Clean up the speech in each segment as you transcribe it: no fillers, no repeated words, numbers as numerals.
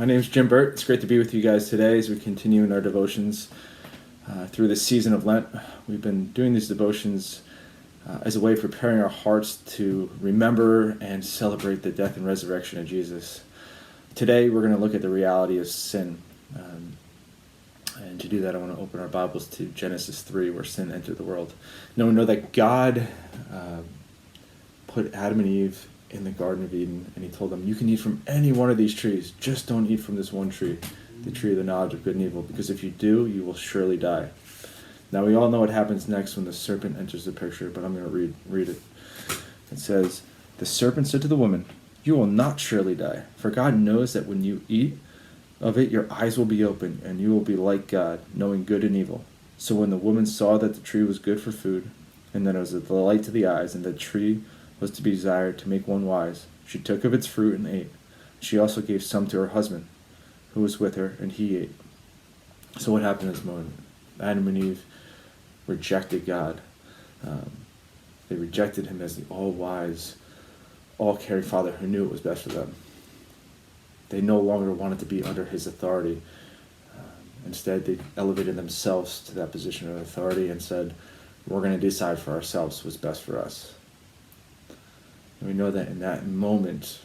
My name is Jim Burt. It's great to be with you guys today as we continue in our devotions through this season of Lent. We've been doing these devotions as a way of preparing our hearts to remember and celebrate the death and resurrection of Jesus. Today we're going to look at the reality of sin. And to do that, I want to open our Bibles to Genesis 3, where sin entered the world. Now we know that God put Adam and Eve in the Garden of Eden, and he told them, you can eat from any one of these trees, just don't eat from this one tree, the tree of the knowledge of good and evil, because if you do, you will surely die. Now we all know what happens next when the serpent enters the picture, but I'm going to read it. It says, the serpent said to the woman, you will not surely die, for God knows that when you eat of it, your eyes will be open, and you will be like God, knowing good and evil. So when the woman saw that the tree was good for food, and that it was a delight to the eyes, and the tree was to be desired to make one wise, she took of its fruit and ate. She also gave some to her husband, who was with her, and he ate. So what happened in this moment? Adam and Eve rejected God. They rejected him as the all-wise, all-caring Father who knew it was best for them. They no longer wanted to be under his authority. Instead, they elevated themselves to that position of authority and said, we're going to decide for ourselves what's best for us. And we know that in that moment,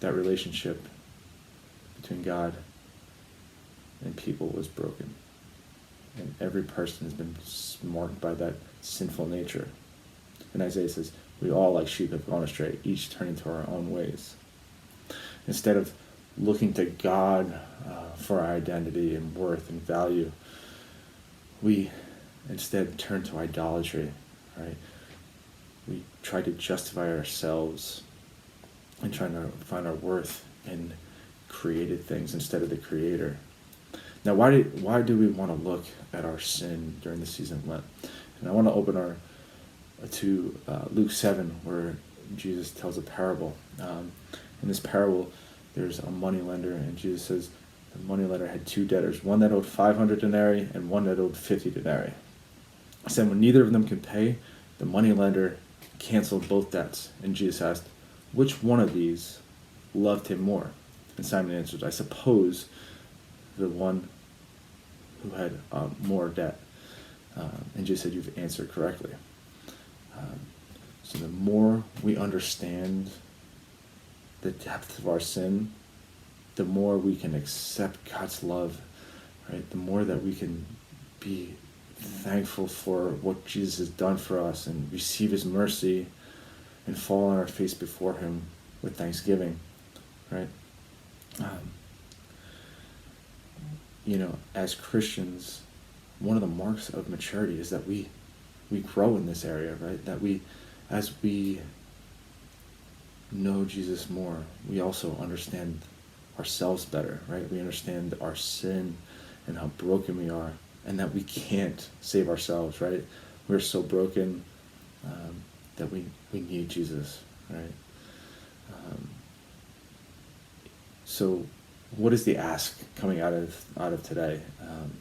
that relationship between God and people was broken. And every person has been marked by that sinful nature. And Isaiah says, we all like sheep have gone astray, each turning to our own ways. Instead of looking to God for our identity and worth and value, we instead turn to idolatry, right? We try to justify ourselves and trying to find our worth in created things instead of the Creator. Now, why do we want to look at our sin during the season of Lent? And I want to open to Luke 7, where Jesus tells a parable. In this parable, there's a moneylender, and Jesus says the moneylender had two debtors, one that owed 500 denarii and one that owed 50 denarii. He said when neither of them could pay, the moneylender canceled both debts. And Jesus asked, which one of these loved him more? And Simon answered, I suppose the one who had more debt. And Jesus said, you've answered correctly. So the more we understand the depth of our sin, the more we can accept God's love, right? The more that we can be thankful for what Jesus has done for us and receive his mercy and fall on our face before him with thanksgiving, right? As Christians, one of the marks of maturity is that we grow in this area, right? That as we know Jesus more, we also understand ourselves better, right? We understand our sin and how broken we are, and that we can't save ourselves, right? We're so broken that we need Jesus, right? So what is the ask coming out of today? And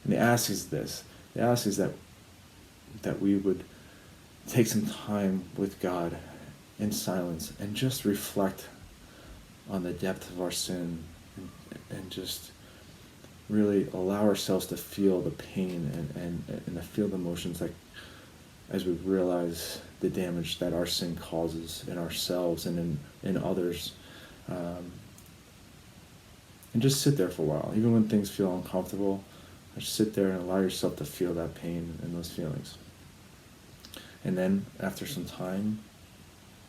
the ask is this. The ask is that we would take some time with God in silence and just reflect on the depth of our sin and just really allow ourselves to feel the pain and to feel the emotions as we realize the damage that our sin causes in ourselves and in others. And just sit there for a while. Even when things feel uncomfortable, just sit there and allow yourself to feel that pain and those feelings. And then after some time,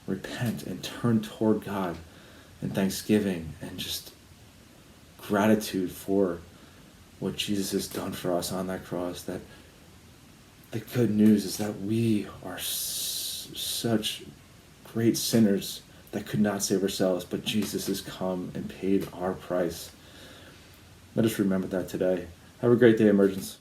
repent and turn toward God in thanksgiving and just gratitude for what Jesus has done for us on that cross. That the good news is that we are such great sinners that could not save ourselves, but Jesus has come and paid our price. Let us remember that today. Have a great day, Emergence.